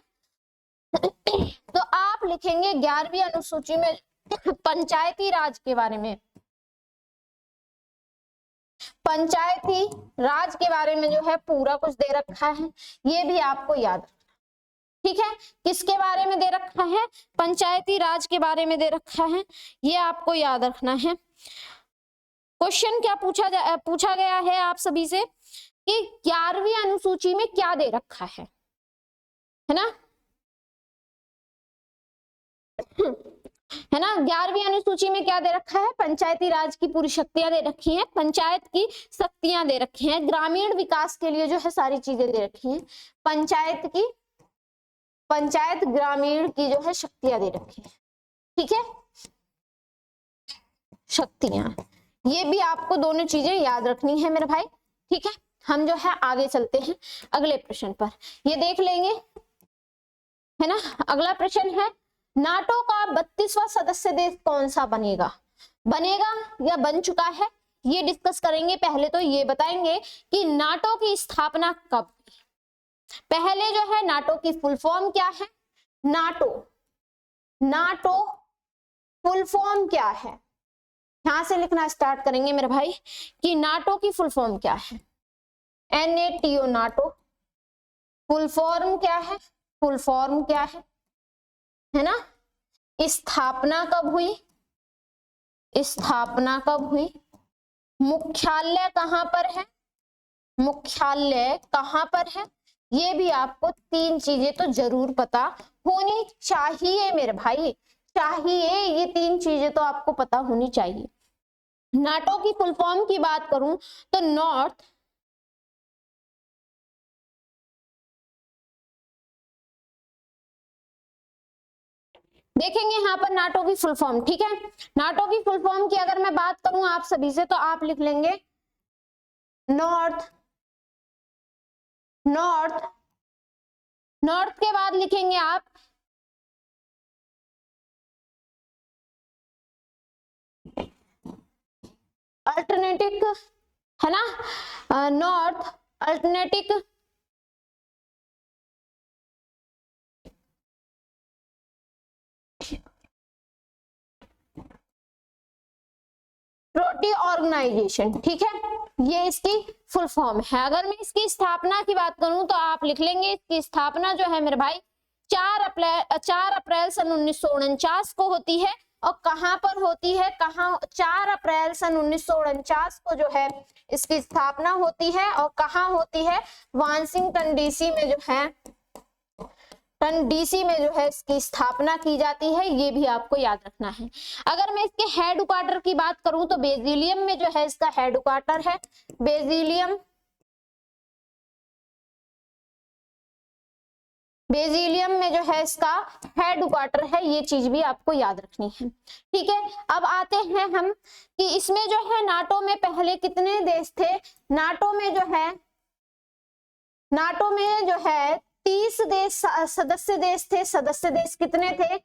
तो आप लिखेंगे 11वीं अनुसूची में पंचायती राज के बारे में, पंचायती राज के बारे में जो है पूरा कुछ दे रखा है, ये भी आपको याद रखना, ठीक है। किसके बारे में दे रखा है? पंचायती राज के बारे में दे रखा है, ये आपको याद रखना है। क्वेश्चन क्या पूछा गया है आप सभी से कि 11वीं अनुसूची में क्या दे रखा है ना, है ना। 11वीं अनुसूची में क्या दे रखा है? पंचायती राज की पूरी शक्तियां दे रखी हैं, पंचायत की शक्तियां दे रखी हैं, ग्रामीण विकास के लिए जो है सारी चीजें दे रखी हैं, पंचायत ग्रामीण की जो है शक्तियां दे रखी है, ठीक है, शक्तियां। ये भी आपको दोनों चीजें याद रखनी है मेरे भाई, ठीक है। हम जो है आगे चलते हैं अगले प्रश्न पर, ये देख लेंगे, है ना। अगला प्रश्न है नाटो का 32वां सदस्य देश कौन सा बनेगा या बन चुका है, ये डिस्कस करेंगे। पहले तो ये बताएंगे कि नाटो की स्थापना कब हुई। पहले जो है नाटो की फुल फॉर्म क्या है, नाटो फुल फॉर्म क्या है, यहां से लिखना स्टार्ट करेंगे मेरे भाई कि नाटो की फुल फॉर्म क्या है। NATO नाटो फुल फॉर्म क्या है ना। स्थापना कब हुई, मुख्यालय कहां पर है, ये भी आपको 3 चीजें तो जरूर पता होनी चाहिए मेरे भाई, ये 3 चीजें तो आपको पता होनी चाहिए। नाटो की फुल फॉर्म की बात करूं तो नॉर्थ देखेंगे यहाँ पर नाटो की फुल फॉर्म। ठीक है, नाटो की फुल फॉर्म की अगर मैं बात करूं आप सभी से, तो आप लिख लेंगे नॉर्थ, नॉर्थ, नॉर्थ के बाद लिखेंगे आप अल्टरनेटिव, है ना, नॉर्थ अल्टरनेटिव ट्रीटी ऑर्गेनाइजेशन। ठीक है, ये इसकी फुल फॉर्म है। अगर मैं इसकी स्थापना की बात करूं तो आप लिख लेंगे इसकी स्थापना जो है मेरे भाई 4 अप्रैल सन 1949 को होती है। और कहां पर होती है, कहां, 4 अप्रैल सन 1949 को जो है इसकी स्थापना होती है। और कहां होती है, वाशिंगटन डीसी में जो है, डीसी में जो है इसकी स्थापना की जाती है। ये भी आपको याद रखना है। अगर मैं इसके हेड क्वार्टर की बात करूं तो बेजिलियम में जो है इसका हेड क्वार्टर है, बेजिलियम, बेजिलियम में जो है इसका हेड क्वार्टर है। ये चीज भी आपको याद रखनी है। ठीक है, अब आते हैं हम कि इसमें जो है नाटो में पहले कितने देश थे। नाटो में जो है, नाटो में जो है 30 देश सदस्य देश थे। सदस्य देश कितने थे,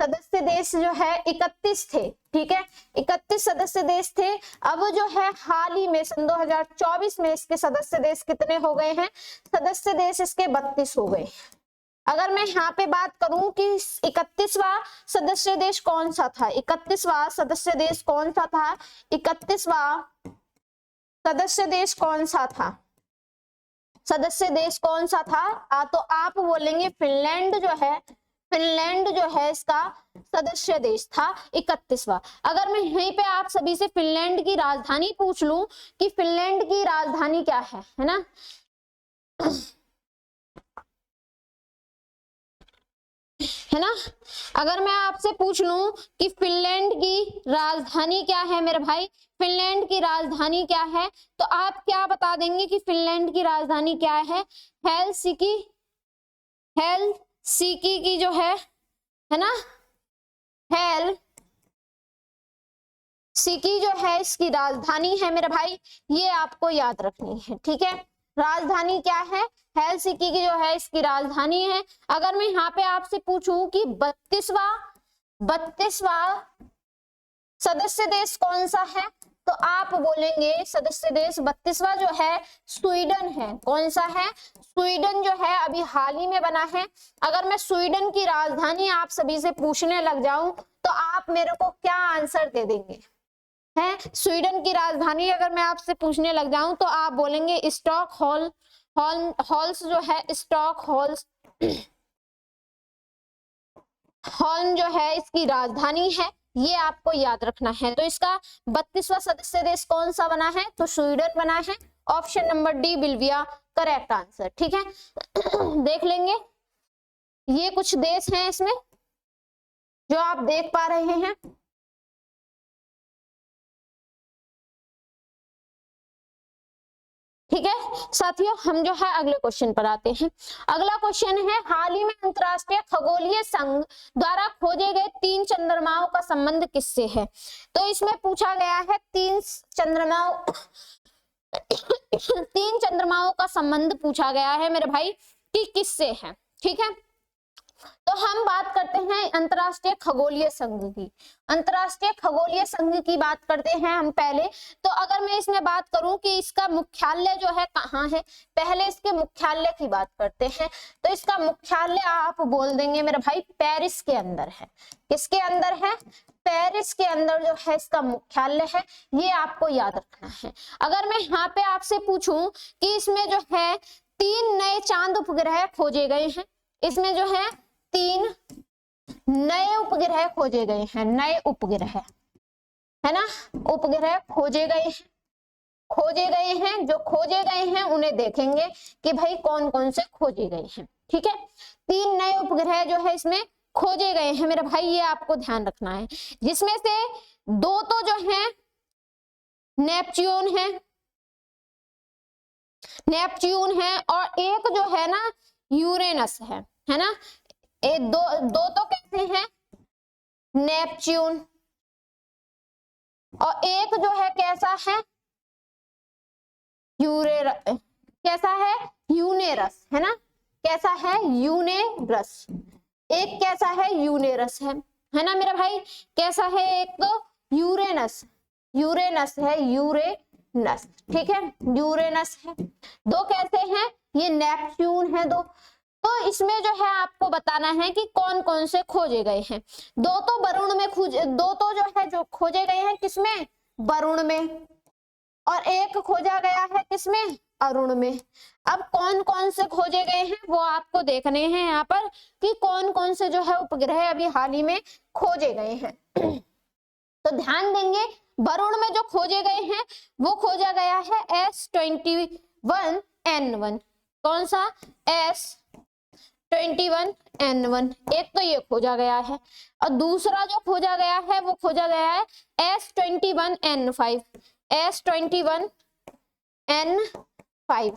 सदस्य देश जो है 31 थे। ठीक है, 31 सदस्य देश थे। अब जो है हाल ही में सन 2024 में इसके सदस्य देश कितने हो गए हैं, सदस्य देश इसके 32 हो गए। अगर मैं यहाँ पे बात करूं कि 31वां सदस्य देश कौन सा था, 31वां सदस्य देश कौन सा था, 31वां सदस्य देश कौन सा था, सदस्य देश कौन सा था, तो आप बोलेंगे फिनलैंड जो है, फिनलैंड जो है इसका सदस्य देश था 31वां। अगर मैं यहीं पे आप सभी से फिनलैंड की राजधानी पूछ लूं कि फिनलैंड की राजधानी क्या है ना, है ना, अगर मैं आपसे पूछ लूं कि फिनलैंड की राजधानी क्या है मेरे भाई, फिनलैंड की राजधानी क्या है, तो आप क्या बता देंगे कि फिनलैंड की राजधानी क्या है, हेलसिंकी, हेलसिंकी की जो है ना, हेलसिंकी जो है इसकी राजधानी है मेरे भाई। ये आपको याद रखनी है। ठीक है, राजधानी क्या है, हेलसिंकी की जो है इसकी राजधानी है। अगर मैं यहाँ पे आपसे पूछूं कि 32वां सदस्य देश कौन सा है, तो आप बोलेंगे सदस्य देश 32वां जो है स्वीडन है। कौन सा है, स्वीडन जो है अभी हाल ही में बना है। अगर मैं स्वीडन की राजधानी आप सभी से पूछने लग जाऊं तो आप मेरे को क्या आंसर दे देंगे, है स्वीडन की राजधानी अगर मैं आपसे पूछने लग जाऊं तो आप बोलेंगे स्टॉकहोल्म, हॉल्स जो है स्टॉकहोल्म, होल्म जो है इसकी राजधानी है। ये आपको याद रखना है। तो इसका 32वां सदस्य देश कौन सा बना है, तो स्वीडन बना है। Option number D will be correct answer. ठीक है, देख लेंगे ये कुछ देश हैं इसमें जो आप देख पा रहे हैं। ठीक है साथियों, हम जो है अगले क्वेश्चन पर आते हैं। अगला क्वेश्चन है, हाल ही में अंतरराष्ट्रीय खगोलीय संघ द्वारा खोजे गए 3 चंद्रमाओं का संबंध किससे है। तो इसमें पूछा गया है 3 चंद्रमाओं का संबंध पूछा गया है मेरे भाई कि किससे है। ठीक है, तो हम बात करते हैं अंतरराष्ट्रीय खगोलीय संघ की। अंतरराष्ट्रीय खगोलीय संघ की बात करते हैं हम पहले। तो अगर मैं इसमें बात करूं कि इसका मुख्यालय जो है कहाँ है, पहले इसके मुख्यालय की बात करते हैं। तो इसका मुख्यालय आप बोल देंगे मेरे भाई पेरिस के अंदर है। किसके अंदर है, पेरिस के अंदर जो है इसका मुख्यालय है। ये आपको याद रखना है। अगर मैं यहाँ पे आपसे पूछूं कि इसमें जो है 3 नए चांद उपग्रह खोजे गए हैं, इसमें जो है 3 नए उपग्रह खोजे गए हैं, नए उपग्रह है ना, उपग्रह खोजे गए हैं, जो खोजे गए हैं उन्हें देखेंगे कि भाई कौन कौन से खोजे गए हैं। ठीक है, 3 नए उपग्रह जो है इसमें खोजे गए हैं मेरे भाई, ये आपको ध्यान रखना है। जिसमें से 2 तो जो है नेपच्यून है और एक जो है ना यूरेनस है ना। दो तो कैसे हैं, नेपच्यून, और एक जो है कैसा है, कैसा है, यूनेरस, है ना, कैसा है, यूनेरस, एक कैसा है, यूनेरस है ना मेरा भाई, कैसा है, एक यूरेनस, यूरेनस है, यूरेनस, ठीक है, यूरेनस है। दो कैसे हैं, ये नेपच्यून है दो। तो इसमें जो है आपको बताना है कि कौन कौन से खोजे गए हैं। दो तो वरुण में दो तो जो है जो खोजे गए हैं किसमें, वरुण में, और एक खोजा गया है किसमें, अरुण में। अब कौन कौन से खोजे गए हैं वो आपको देखने हैं यहाँ पर कि कौन कौन से जो है उपग्रह अभी हाल ही में खोजे गए हैं। तो ध्यान देंगे, वरुण में जो खोजे गए हैं वो खोजा गया है S21N1, कौन सा, S21N1, एक तो ये खोजा गया है, और दूसरा जो खोजा गया है वो खोजा गया है S21N5, S21N5।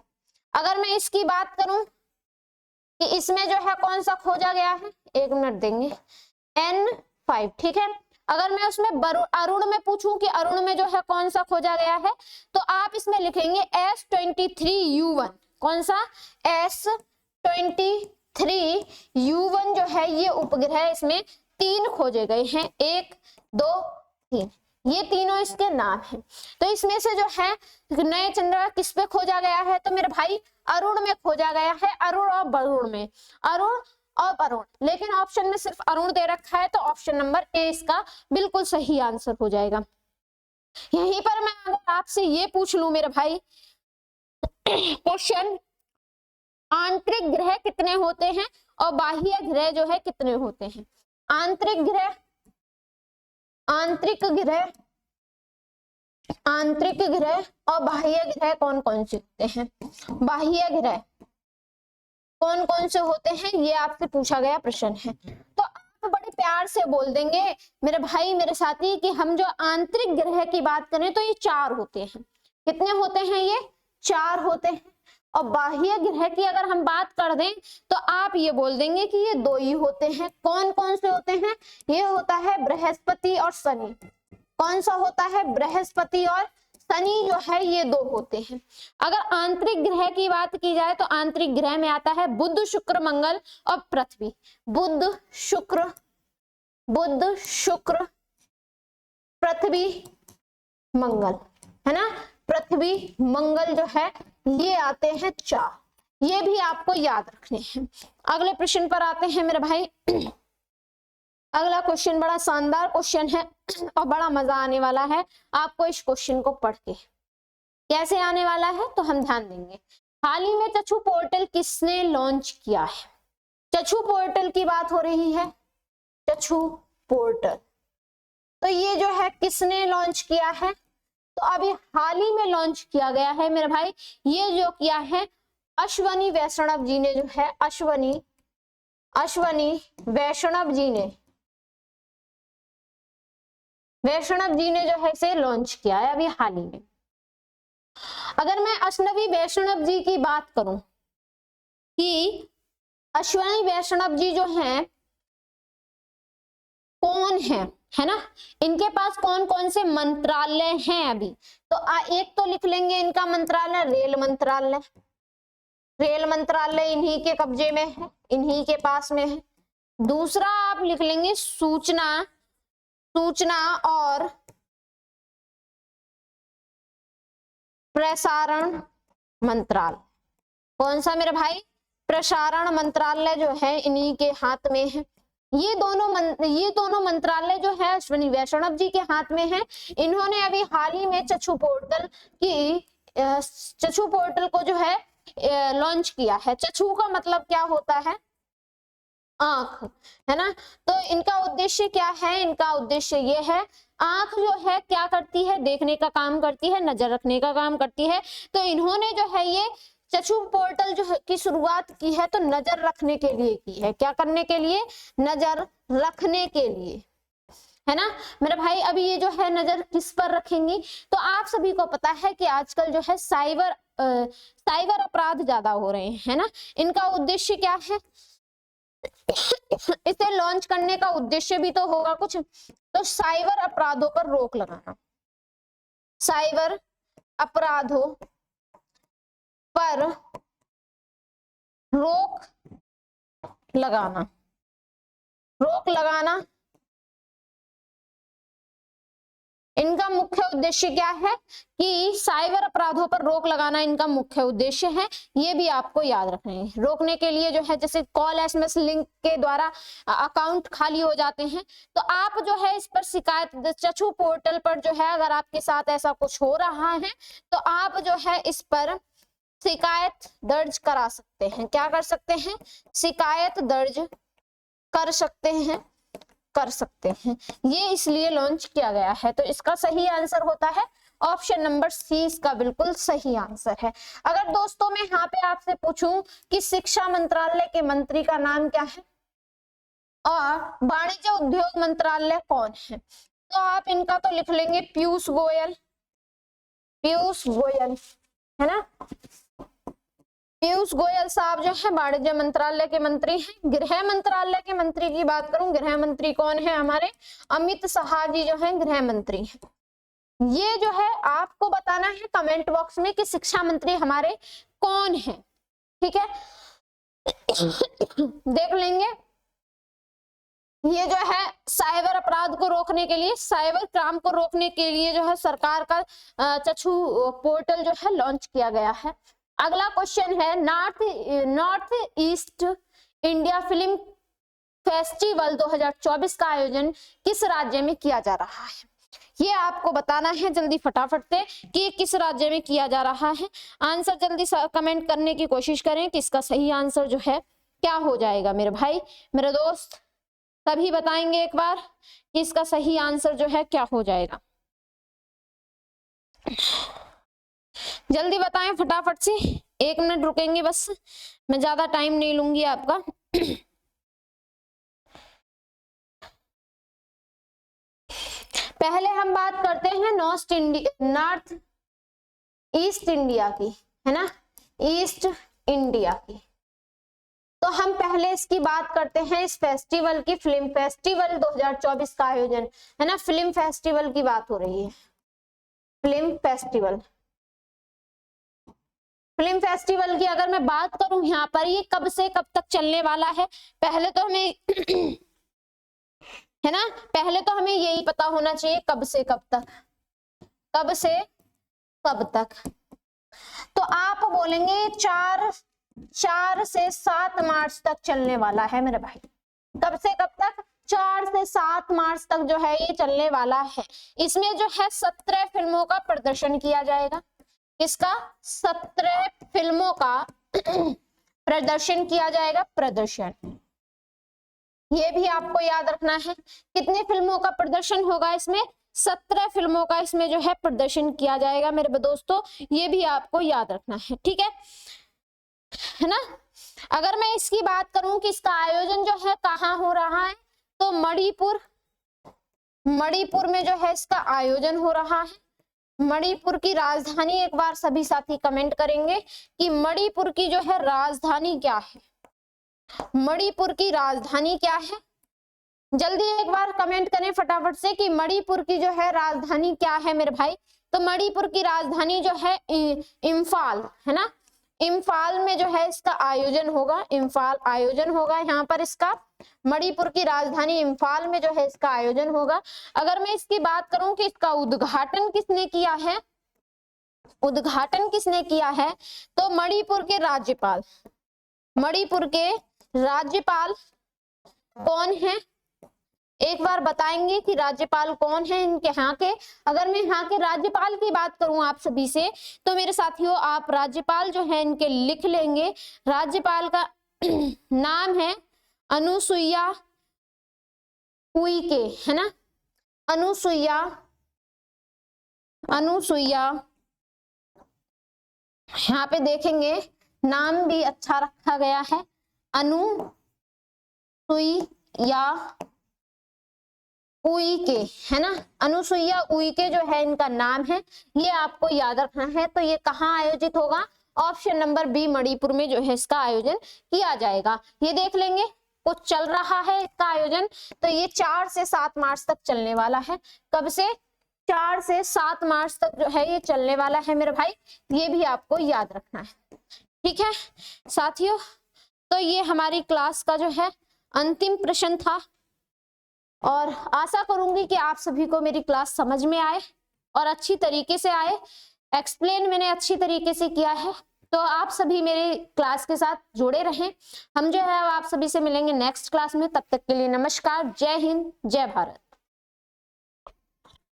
अगर मैं इसकी बात करूं कि इसमें जो है कौन सा खोजा गया है, एक मिनट देंगे, N5, ठीक है। अगर मैं उसमें अरुण में पूछूं कि अरुण में जो है कौन सा खोजा गया है, तो आप इसमें लिखेंगे S23U1, कौन सा, S23U1 जो है ये उपग्रह, इसमें 3 खोजे गए हैं, 1 2 3, ये तीनों इसके नाम हैं। तो इसमें से जो है नए चंद्रमा किस पे खोजा गया है, तो मेरे भाई अरुण में खोजा गया है, अरुण और वरुण में, अरुण और वरुण, लेकिन ऑप्शन में सिर्फ अरुण दे रखा है, तो ऑप्शन नंबर ए इसका बिल्कुल सही आंसर हो जाएगा। यहीं पर मैं अगर आपसे ये पूछ लूं मेरे भाई क्वेश्चन, आंतरिक ग्रह कितने होते हैं और बाह्य ग्रह जो है कितने होते हैं, आंतरिक ग्रह, आंतरिक ग्रह, आंतरिक ग्रह और बाह्य ग्रह कौन कौन से होते हैं, बाह्य ग्रह कौन कौन से होते हैं, ये आपसे पूछा गया प्रश्न है। तो आप बड़े प्यार से बोल देंगे मेरे भाई मेरे साथी कि हम जो आंतरिक ग्रह की बात करें तो ये 4 होते हैं, कितने होते हैं, ये 4 होते हैं। और बाह्य ग्रह की अगर हम बात कर दें तो आप ये बोल देंगे कि ये 2 ही होते हैं। कौन कौन से होते हैं, ये होता है बृहस्पति और शनि, कौन सा होता है, बृहस्पति और शनि जो है ये 2 होते हैं। अगर आंतरिक ग्रह की बात की जाए तो आंतरिक ग्रह में आता है बुध शुक्र मंगल और पृथ्वी, बुध शुक्र पृथ्वी मंगल, है ना, पृथ्वी मंगल जो है ये आते हैं 4, ये भी आपको याद रखने हैं। अगले प्रश्न पर आते हैं मेरे भाई। अगला क्वेश्चन बड़ा शानदार क्वेश्चन है और बड़ा मजा आने वाला है आपको इस क्वेश्चन को पढ़ के। कैसे आने वाला है तो हम ध्यान देंगे। हाल ही में चक्षु पोर्टल किसने लॉन्च किया है, चक्षु पोर्टल की बात हो रही है, चक्षु पोर्टल, तो ये जो है किसने लॉन्च किया है, तो अभी हाल ही में लॉन्च किया गया है मेरे भाई। ये जो किया है अश्वनी वैष्णव जी ने, जो है अश्वनी वैष्णव जी ने जो है इसे लॉन्च किया है अभी हाल ही में। अगर मैं अश्वनी वैष्णव जी की बात करूं कि अश्वनी वैष्णव जी जो हैं कौन है ना, इनके पास कौन कौन से मंत्रालय हैं अभी, तो एक तो लिख लेंगे इनका मंत्रालय रेल मंत्रालय इन्हीं के कब्जे में है, इन्हीं के पास में है। दूसरा आप लिख लेंगे सूचना और प्रसारण मंत्रालय, कौन सा मेरे भाई, प्रसारण मंत्रालय जो है इन्हीं के हाथ में है। ये दोनों मंत्रालय जो है अश्वनी वैष्णव जी के हाथ में है। इन्होंने अभी हाल ही में चक्षु पोर्टल को जो है लॉन्च किया है। चक्षु का मतलब क्या होता है, आंख, है ना। तो इनका उद्देश्य क्या है, इनका उद्देश्य ये है, आंख जो है क्या करती है, देखने का काम करती है, नजर रखने का काम करती है। तो इन्होंने जो है ये चक्षु पोर्टल जो की शुरुआत की है तो नजर रखने के लिए की है। क्या करने के लिए, नजर रखने के लिए, है ना मेरे भाई। अभी ये जो है नजर किस पर रखेंगी, तो आप सभी को पता है कि आजकल जो है साइबर अपराध ज्यादा हो रहे हैं, है ना। इनका उद्देश्य क्या है, इसे लॉन्च करने का उद्देश्य भी तो होगा कुछ, तो साइबर अपराधों पर रोक लगाना, साइबर अपराधों पर रोक लगाना, रोक लगाना इनका मुख्य उद्देश्य क्या है कि साइबर अपराधों पर रोक लगाना इनका मुख्य उद्देश्य है। ये भी आपको याद रखना है। रोकने के लिए जो है जैसे कॉल एसएमएस लिंक के द्वारा अकाउंट खाली हो जाते हैं, तो आप जो है इस पर शिकायत चक्षु पोर्टल पर जो है अगर आपके साथ ऐसा कुछ हो रहा है तो आप जो है इस पर शिकायत दर्ज करा सकते हैं। क्या कर सकते हैं? शिकायत दर्ज कर सकते हैं, कर सकते हैं। ये इसलिए लॉन्च किया गया है। तो इसका सही आंसर होता है ऑप्शन नंबर सी, इसका बिल्कुल सही आंसर है। अगर दोस्तों मैं यहाँ पे आपसे पूछूं कि शिक्षा मंत्रालय के मंत्री का नाम क्या है और वाणिज्य उद्योग मंत्रालय कौन है, तो आप इनका तो लिख लेंगे पीयूष गोयल, पीयूष गोयल है ना। पीयूष गोयल साहब जो है वाणिज्य मंत्रालय के मंत्री हैं। गृह मंत्रालय के मंत्री की बात करूं, गृह मंत्री कौन है? हमारे अमित शाह जी जो है गृह मंत्री हैं। ये जो है आपको बताना है कमेंट बॉक्स में कि शिक्षा मंत्री हमारे कौन है, ठीक है। देख लेंगे। ये जो है साइबर अपराध को रोकने के लिए, साइबर क्राइम को रोकने के लिए जो है सरकार का चक्षु पोर्टल जो है लॉन्च किया गया है। अगला क्वेश्चन है north east India film festival 2024 का आयोजन किस राज्य में किया जा रहा है? ये आपको बताना है जल्दी फटाफट से कि किस राज्य में किया जा रहा है। आंसर जल्दी कमेंट करने की कोशिश करें कि इसका सही आंसर जो है क्या हो जाएगा। मेरे भाई मेरे दोस्त सभी बताएंगे एक बार कि इसका सही आंसर जो है क्या हो जाएगा। जल्दी बताएं फटाफट से, 1 मिनट रुकेंगे बस, मैं ज्यादा टाइम नहीं लूंगी आपका। पहले हम बात करते हैं नॉर्थ ईस्ट इंडिया की, है ना, ईस्ट इंडिया की। तो हम पहले इसकी बात करते हैं इस फेस्टिवल की, फिल्म फेस्टिवल 2024 का आयोजन है ना, फिल्म फेस्टिवल की बात हो रही है। फिल्म फेस्टिवल, फिल्म फेस्टिवल की अगर मैं बात करूं यहाँ पर ये कब से कब तक चलने वाला है, पहले तो हमें है ना, पहले तो हमें यही पता होना चाहिए कब से कब तक, कब से कब तक। तो आप बोलेंगे 4 से 7 मार्च तक चलने वाला है मेरे भाई। कब से कब तक? 4 से 7 मार्च तक जो है ये चलने वाला है। इसमें जो है 17 फिल्मों का प्रदर्शन किया जाएगा। किसका? 17 फिल्मों का प्रदर्शन किया जाएगा, प्रदर्शन। ये भी आपको याद रखना है कितने फिल्मों का प्रदर्शन होगा इसमें? 17 फिल्मों का इसमें जो है प्रदर्शन किया जाएगा मेरे दोस्तों, ये भी आपको याद रखना है, ठीक है ना। अगर मैं इसकी बात करूं कि इसका आयोजन जो है कहाँ हो रहा है, तो मणिपुर में जो है इसका आयोजन हो रहा है। मणिपुर की राजधानी एक बार सभी साथी कमेंट करेंगे कि मणिपुर की जो है राजधानी क्या है, मणिपुर की राजधानी क्या है। जल्दी एक बार कमेंट करें फटाफट से कि मणिपुर की जो है राजधानी क्या है मेरे भाई। तो मणिपुर की राजधानी जो है इम्फाल है ना, इम्फाल में जो है इसका आयोजन होगा, इम्फाल आयोजन होगा यहाँ पर इसका। मणिपुर की राजधानी इम्फाल में जो है इसका आयोजन होगा। अगर मैं इसकी बात करूं कि इसका उद्घाटन किसने किया है, उद्घाटन किसने किया है, तो मणिपुर के राज्यपाल, मणिपुर के राज्यपाल कौन है, एक बार बताएंगे कि राज्यपाल कौन है इनके यहाँ के। अगर मैं यहाँ के राज्यपाल की बात करूं आप सभी से, तो मेरे साथियों आप राज्यपाल जो है इनके लिख लेंगे। राज्यपाल का नाम है अनुसुईया उइके, है ना, अनुसुईया यहाँ पे देखेंगे नाम भी अच्छा रखा गया है, अनुसुईया उइके, है ना, अनुसुईया उइके जो है इनका नाम है, ये आपको याद रखना है। तो ये कहाँ आयोजित होगा? ऑप्शन नंबर बी, मणिपुर में जो है इसका आयोजन किया जाएगा। ये देख लेंगे आपको चल रहा है इसका आयोजन, तो ये 4 से 7 मार्च तक चलने वाला है। कब से? 4 से 7 मार्च तक जो है ये चलने वाला है मेरे भाई, ये भी आपको याद रखना है। ठीक है साथियों, तो ये हमारी क्लास का जो है अंतिम प्रश्न था और आशा करूंगी कि आप सभी को मेरी क्लास समझ में आए और अच्छी तरीके से आए। एक्सप्लेन मैंने अच्छी तरीके से किया है, तो आप सभी मेरे क्लास के साथ जुड़े रहें। हम जो है आप सभी से मिलेंगे नेक्स्ट क्लास में। तब तक के लिए नमस्कार, जय हिंद, जय भारत।